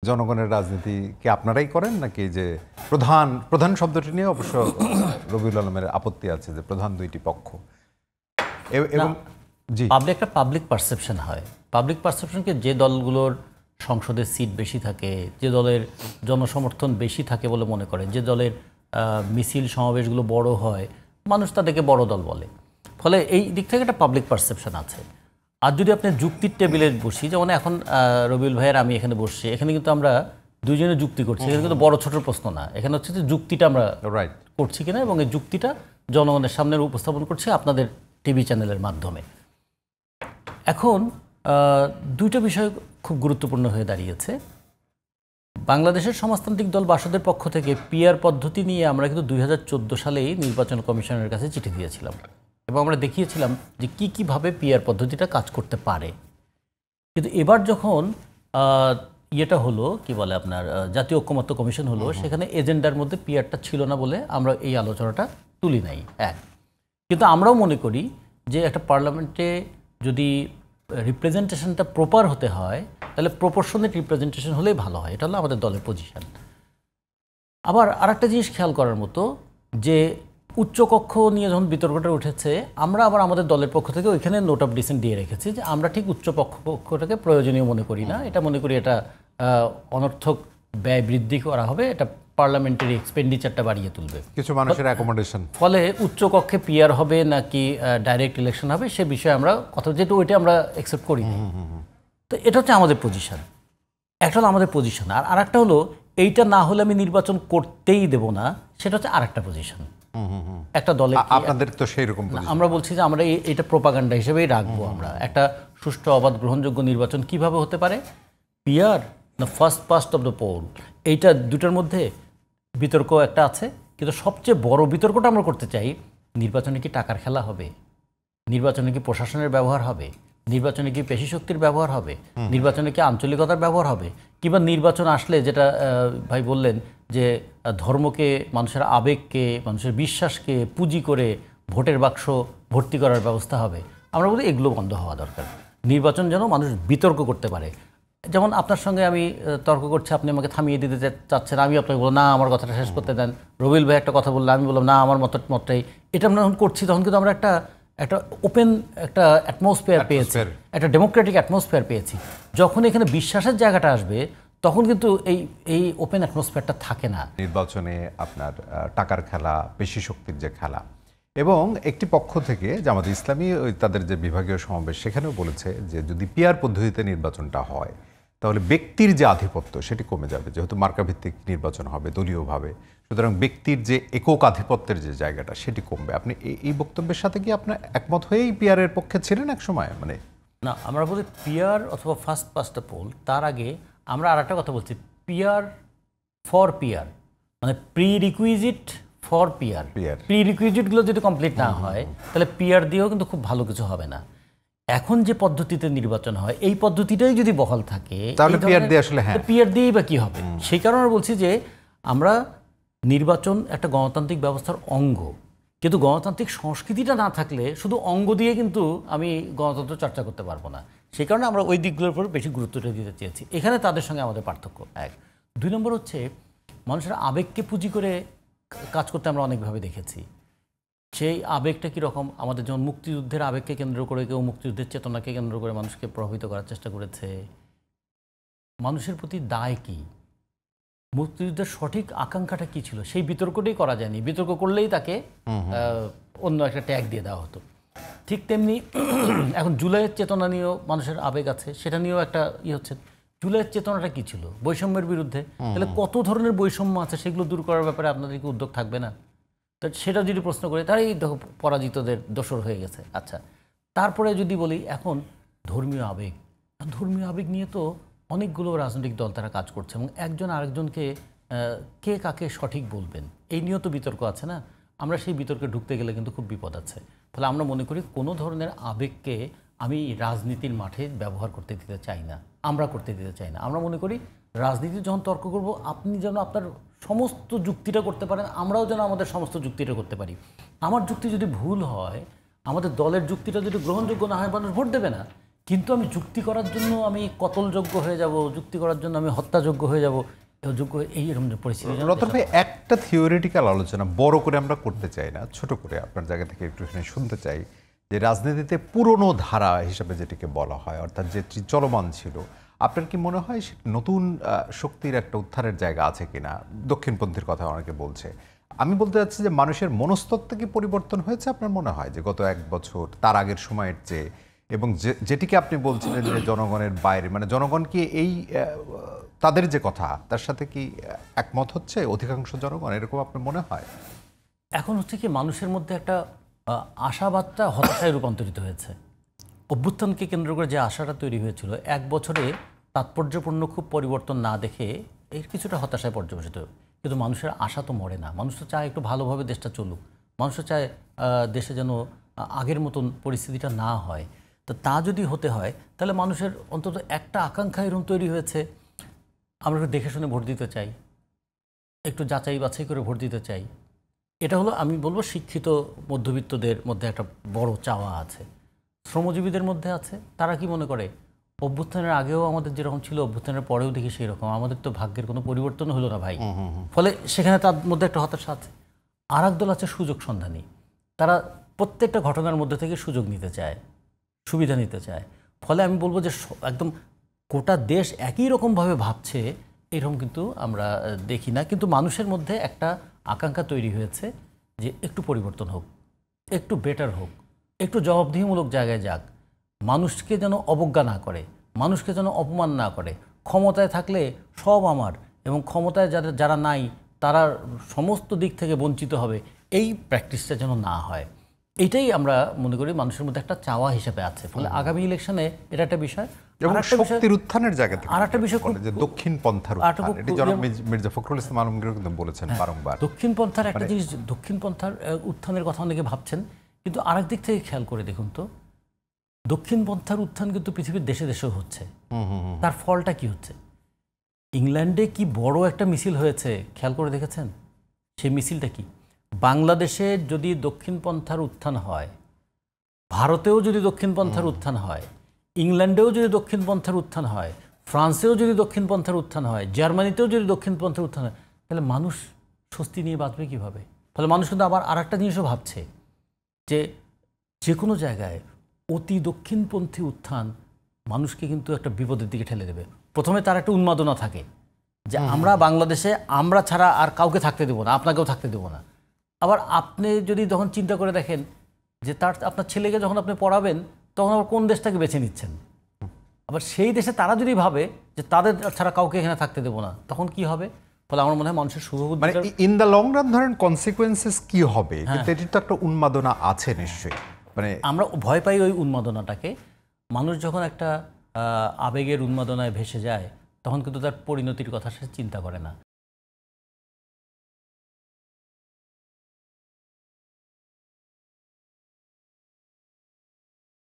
জনগণের রাজনীতি কি আপনারাই করেন নাকি যে প্রধান প্রধান শব্দটি নিয়ে অবশ্য রবিউল আলমের আপত্তি আছে যে প্রধান দুইটি পক্ষ এবং জি একটা পাবলিক পারসেপশন হয়। পাবলিক পারসেপশনকে যে দলগুলোর সংসদের সিট বেশি থাকে, যে দলের জনসমর্থন বেশি থাকে বলে মনে করে, যে দলের মিছিল সমাবেশগুলো বড় হয়, মানুষ তাদেরকে বড় দল বলে। ফলে এই দিক থেকে একটা পাবলিক পারসেপশন আছে। আর যদি আপনি যুক্তির টেবিলে বসি, যেমন এখন রবিউল ভাইয়ের আমি এখানে বসছি, এখানে কিন্তু আমরা দুইজনে যুক্তি করছি, এখানে কিন্তু বড় ছোট প্রশ্ন না, এখানে হচ্ছে যে যুক্তিটা আমরা করছি কিনা এবং এই যুক্তিটা জনগণের সামনে উপস্থাপন করছি আপনাদের টিভি চ্যানেলের মাধ্যমে। এখন দুইটা বিষয় খুব গুরুত্বপূর্ণ হয়ে দাঁড়িয়েছে। বাংলাদেশের সমাজতান্ত্রিক দল বাসদের পক্ষ থেকে পিআর পদ্ধতি নিয়ে আমরা কিন্তু 2014 সালেই নির্বাচন কমিশনের কাছে চিঠি দিয়েছিলাম এবং আমরা দেখিয়েছিলাম যে কীভাবে পিআর পদ্ধতিটা কাজ করতে পারে। কিন্তু এবার যখন ইয়েটা হলো, কি বলে আপনার জাতীয় ঐক্যমত্য কমিশন হলো, সেখানে এজেন্ডার মধ্যে পিআরটা ছিল না বলে আমরা এই আলোচনাটা তুলি নাই। কিন্তু আমরাও মনে করি যে একটা পার্লামেন্টে যদি রিপ্রেজেন্টেশনটা প্রপার হতে হয় তাহলে প্রপোর্শনেট রিপ্রেজেন্টেশন হলেই ভালো হয়। এটা হলো আমাদের দলের পজিশন। আবার আরেকটা জিনিস খেয়াল করার মতো যে উচ্চকক্ষ নিয়ে যখন বিতর্কটা উঠেছে, আমরা আবার আমাদের দলের পক্ষ থেকে ওইখানে নোট অফ ডিসেন্ট দিয়ে রেখেছি যে আমরা ঠিক পক্ষটাকে প্রয়োজনীয় মনে করি না। এটা মনে করি এটা অনর্থক ব্যয় বৃদ্ধি করা হবে, এটা পার্লামেন্টারি এক্সপেন্ডিচারটা বাড়িয়ে তুলবে কিছু মানুষের অ্যাকোমোডেশন। ফলে উচ্চকক্ষে পিআর হবে নাকি ডাইরেক্ট ইলেকশন হবে সে বিষয়ে আমরা কথা, যেহেতু ওইটা আমরা অ্যাকসেপ্ট করি। তো এটা হচ্ছে আমাদের পজিশন, একটা হলো আমাদের পজিশন। আর আরেকটা হলো এইটা না হলে আমি নির্বাচন করতেই দেব না, সেটা হচ্ছে আরেকটা পজিশন। একটা দলে আপনাদের তো সেই রকম আমরা বলছি যে আমরা এটা প্রোপাগান্ডা হিসেবেই রাখবো। আমরা একটা সুষ্ঠু অবাধ গ্রহণযোগ্য নির্বাচন কিভাবে হতে পারে, পিআর না first past of the pole, এইটা দুটার মধ্যে বিতর্ক একটা আছে। কিন্তু সবচেয়ে বড় বিতর্কটা আমরা করতে চাই, নির্বাচনে কি টাকার খেলা হবে, নির্বাচনে কি প্রশাসনের ব্যবহার হবে, নির্বাচনে কি পেশি শক্তির ব্যবহার হবে, নির্বাচনে কি আঞ্চলিকতার ব্যবহার হবে, কিংবা নির্বাচন আসলে যেটা ভাই বললেন যে ধর্মকে, মানুষের আবেগকে, মানুষের বিশ্বাসকে পুঁজি করে ভোটের বাক্স ভর্তি করার ব্যবস্থা হবে। আমরা বলি এগুলো বন্ধ হওয়া দরকার। নির্বাচন যেন মানুষ বিতর্ক করতে পারে। যেমন আপনার সঙ্গে আমি তর্ক করছি, আপনি আমাকে থামিয়ে দিতে চাচ্ছেন, আমি আপনাকে বললাম না আমার কথাটা শেষ করতে দেন। রবিউল ভাই একটা কথা বললাম, আমি বললাম না আমার মতটাই। এটা আমরা যখন করছি তখন কিন্তু আমরা একটা ওপেন একটা অ্যাটমসফিয়ার পেয়েছি, একটা ডেমোক্রেটিক অ্যাটমসফিয়ার পেয়েছি। যখন এখানে বিশ্বাসের জায়গাটা আসবে তখন কিন্তু এই ওপেন অ্যাটমসফিয়ারটা থাকে না। নির্বাচনে আপনার টাকার খেলা, পেশি শক্তির যে খেলা, এবং একটি পক্ষ থেকে জামাত ইসলামী তাদের যে বিভাগীয় সমাবেশ সেখানেও বলেছে যে যদি পিআর পদ্ধতিতে নির্বাচনটা হয় তাহলে ব্যক্তির যে আধিপত্য সেটি কমে যাবে, যেহেতু মার্কাভিত্তিক নির্বাচন হবে দলীয়ভাবে, সুতরাং ব্যক্তির যে একক আধিপত্যের যে জায়গাটা সেটি কমবে। আপনি এই বক্তব্যের সাথে কি আপনার একমত হয়েই পিআর এর পক্ষে ছিলেন এক সময়? মানে না, আমরা বলি পিআর অথবা ফার্স্ট পাস্ট দ্য পোল, তার আগে আমরা আর একটা কথা বলছি, পিআর ফর পিআর, মানে প্রি রিকুইজিট ফর পিআর। প্রি রিকুইজিটগুলো যদি কমপ্লিট না হয় তাহলে পিআর দিয়েও কিন্তু খুব ভালো কিছু হবে না। এখন যে পদ্ধতিতে নির্বাচন হয় এই পদ্ধতিটাই যদি বহাল থাকে তাহলে পিআর দিয়ে আসলে পিআর দিয়েই বা কি হবে? সেই কারণে বলছি যে আমরা নির্বাচন একটা গণতান্ত্রিক ব্যবস্থার অঙ্গ, কিন্তু গণতান্ত্রিক সংস্কৃতিটা না থাকলে শুধু অঙ্গ দিয়ে কিন্তু আমি গণতন্ত্র চর্চা করতে পারবো না। সেই কারণে আমরা ওই দিকগুলোর উপর বেশি গুরুত্বটা দিতে চেয়েছি। এখানে তাদের সঙ্গে আমাদের পার্থক্য এক। দুই নম্বর হচ্ছে মানুষের আবেগকে পুঁজি করে কাজ করতে আমরা অনেকভাবে দেখেছি। সেই আবেগটা কীরকম, আমাদের যেমন মুক্তিযুদ্ধের আবেগকে কেন্দ্র করে কেউ মুক্তিযুদ্ধের চেতনাকে কেন্দ্র করে মানুষকে প্রভাবিত করার চেষ্টা করেছে। মানুষের প্রতি দায় কী, মুক্তিযুদ্ধের সঠিক আকাঙ্ক্ষাটা কী ছিল, সেই বিতর্কটাই করা যায়নি। বিতর্ক করলেই তাকে অন্য একটা ট্যাগ দিয়ে দেওয়া হতো। ঠিক তেমনি এখন জুলাইয়ের চেতনা নিয়েও মানুষের আবেগ আছে, সেটা নিয়েও একটা হচ্ছে। জুলাইয়ের চেতনাটা কী ছিল? বৈষম্যের বিরুদ্ধে। তাহলে কত ধরনের বৈষম্য আছে সেগুলো দূর করার ব্যাপারে আপনাদের কি উদ্যোগ থাকবে না? তো সেটা যদি প্রশ্ন করি তাহলে এই পরাজিতদের দোসর হয়ে গেছে। আচ্ছা, তারপরে যদি বলি এখন ধর্মীয় আবেগ নিয়ে তো অনেকগুলো রাজনৈতিক দল তারা কাজ করছে এবং একজন আরেকজনকে কে কাকে সঠিক বলবেন এই নিয়েও তো বিতর্ক আছে না? আমরা সেই বিতর্কে ঢুকতে গেলে কিন্তু খুব বিপদ আছে। ফলে আমরা মনে করি কোনো ধরনের আবেগকে আমি রাজনীতির মাঠে ব্যবহার করতে দিতে চাই না, আমরা করতে দিতে চাই না। আমরা মনে করি রাজনীতি যখন তর্ক করব আপনি যেন আপনার সমস্ত যুক্তিটা করতে পারেন, আমরাও যেন আমাদের সমস্ত যুক্তিটা করতে পারি। আমার যুক্তি যদি ভুল হয়, আমাদের দলের যুক্তিটা যদি গ্রহণযোগ্য না হয়, মানুষ ভোট দেবে না। কিন্তু আমি যুক্তি করার জন্য আমি কতলযোগ্য হয়ে যাব, যুক্তি করার জন্য আমি হত্যাযোগ্য হয়ে যাব, যোগ্য এইরকম যে পরিস্থিতি। রতন ভাই, একটা থিওরিটিক্যাল আলোচনা বড় করে আমরা করতে চাই না, ছোট করে আপনার জায়গা থেকে একটু শুনতে চাই যে রাজনীতিতে পুরনো ধারা হিসাবে যেটিকে বলা হয়, অর্থাৎ যেটি চলমান ছিল, আপনার কি মনে হয় নতুন শক্তির একটা উত্থানের জায়গা আছে কিনা? দক্ষিণপন্থীর কথা অনেকে বলছে। আমি বলতে চাচ্ছি যে মানুষের মনস্তত্ত্ব কি পরিবর্তন হয়েছে আপনার মনে হয়, যে গত 1 বছর তার আগের সময়ের চেয়ে? এবং যেটিকে আপনি বলছিলেন যে জনগণের বাইরে, মানে জনগণ কি এই তাদের যে কথা তার সাথে কি একমত হচ্ছে অধিকাংশ জনগণ, এরকম আপনার মনে হয়? এখন হচ্ছে কি, মানুষের মধ্যে একটা আশাবাদটা হতাশায় রূপান্তরিত হয়েছে। অভ্যুত্থানকে কেন্দ্র করে যে আশাটা তৈরি হয়েছিল, 1 বছরে তাৎপর্যপূর্ণ খুব পরিবর্তন না দেখে এর কিছুটা হতাশায় পর্যবেসিত। কিন্তু মানুষের আশা তো মরে না, মানুষ তো চায় একটু ভালোভাবে দেশটা চলুক, মানুষ তো চায় দেশে যেন আগের মতন পরিস্থিতিটা না হয়। তো তা যদি হতে হয় তাহলে মানুষের অন্তত একটা আকাঙ্ক্ষা এরকম তৈরি হয়েছে, আমরা একটু দেখে শুনে ভোট দিতে চাই, একটু যাচাই বাছাই করে ভোট দিতে চাই। এটা হলো, আমি বলবো, শিক্ষিত মধ্যবিত্তদের মধ্যে একটা বড় চাওয়া আছে, শ্রমজীবীদের মধ্যে আছে। তারা কি মনে করে, অভ্যুত্থানের আগেও আমাদের যেরকম ছিল, অভ্যুত্থানের পরেও দেখি সেই রকম, আমাদের তো ভাগ্যের কোনো পরিবর্তন হলো না ভাই। ফলে সেখানে তার মধ্যে একটা হতাশা আছে। আর এক দল আছে সুযোগ সন্ধানী, তারা প্রত্যেকটা ঘটনার মধ্যে থেকে সুযোগ নিতে চায়, সুবিধা নিতে চায়। ফলে আমি বলবো যে একদম গোটা দেশ একই রকমভাবে ভাবছে এরকম কিন্তু আমরা দেখি না। কিন্তু মানুষের মধ্যে একটা আকাঙ্ক্ষা তৈরি হয়েছে যে একটু পরিবর্তন হোক, একটু বেটার হোক, একটু জবাবদিহিমূলক জায়গায় যাক, মানুষকে যেন অবজ্ঞা না করে, মানুষকে যেন অপমান না করে। ক্ষমতায় থাকলে সব আমার, এবং ক্ষমতায় যারা নাই তারা সমস্ত দিক থেকে বঞ্চিত হবে, এই প্র্যাকটিসটা যেন না হয়। এইটাই আমরা মনে করি মানুষের মধ্যে একটা চাওয়া হিসেবে আছে। ফলে আগামী ইলেকশনে এটা একটা বিষয়। এবং শক্তির উত্থানের জায়গা থেকে আর একটা বিষয় যে দক্ষিণ পন্থার উত্থান, এটি জনাব মির্জা ফখরুল ইসলাম আলমগীর কিন্তু বলেছেন বারংবার। দক্ষিণ পন্থার একটা জিনিস, দক্ষিণ পন্থার উত্থানের কথা অনেকে ভাবছেন, কিন্তু আরেক দিক থেকে খেয়াল করে দেখুন তো, দক্ষিণ পন্থার উত্থান কিন্তু পৃথিবীর দেশে দেশেও হচ্ছে। তার ফলটা কি হচ্ছে? ইংল্যান্ডে কি বড় একটা মিছিল হয়েছে, খেয়াল করে দেখেছেন? সেই মিছিলটা কি? বাংলাদেশে যদি দক্ষিণ পন্থার উত্থান হয়, ভারতেও যদি দক্ষিণ পন্থার উত্থান হয়, ইংল্যান্ডেও যদি দক্ষিণ পন্থার উত্থান হয়, ফ্রান্সেও যদি দক্ষিণ পন্থার উত্থান হয়, জার্মানিতেও যদি দক্ষিণ পন্থার উত্থান হয়, তাহলে মানুষ স্বস্তি নিয়ে বাঁচবে কীভাবে? ফলে মানুষ কিন্তু আবার আর একটা জিনিসও ভাবছে যে যে কোনো জায়গায় অতি দক্ষিণপন্থী উত্থান মানুষকে কিন্তু একটা বিপদের দিকে ঠেলে দেবে। প্রথমে তার একটা উন্মাদনা থাকে যে আমরা বাংলাদেশে আমরা ছাড়া আর কাউকে থাকতে দেবো না, আপনাকেও থাকতে দেবো না। আবার আপনি যদি যখন চিন্তা করে দেখেন যে আপনার ছেলেকে যখন আপনি পড়াবেন, তখন আবার কোন দেশটাকে বেছে নিচ্ছেন? আবার সেই দেশে তারা যদি ভাবে যে তাদের ছাড়া কাউকে এখানে থাকতে দেবো না, তখন কি হবে? ফলে আমার মনে হয় মানুষের শুভবুদ্ধি, মানে ইন দ্য লং রান ধরেন কনসিকুয়েন্সেস কি হবে, কিন্তু এটির তো একটা উন্মাদনা আছে নিশ্চয়ই। মানে আমরা ভয় পাই ওই উন্মাদনাটাকে। মানুষ যখন একটা আবেগের উন্মাদনায় ভেসে যায়, তখন কিন্তু তার পরিণতির কথা সে চিন্তা করে না।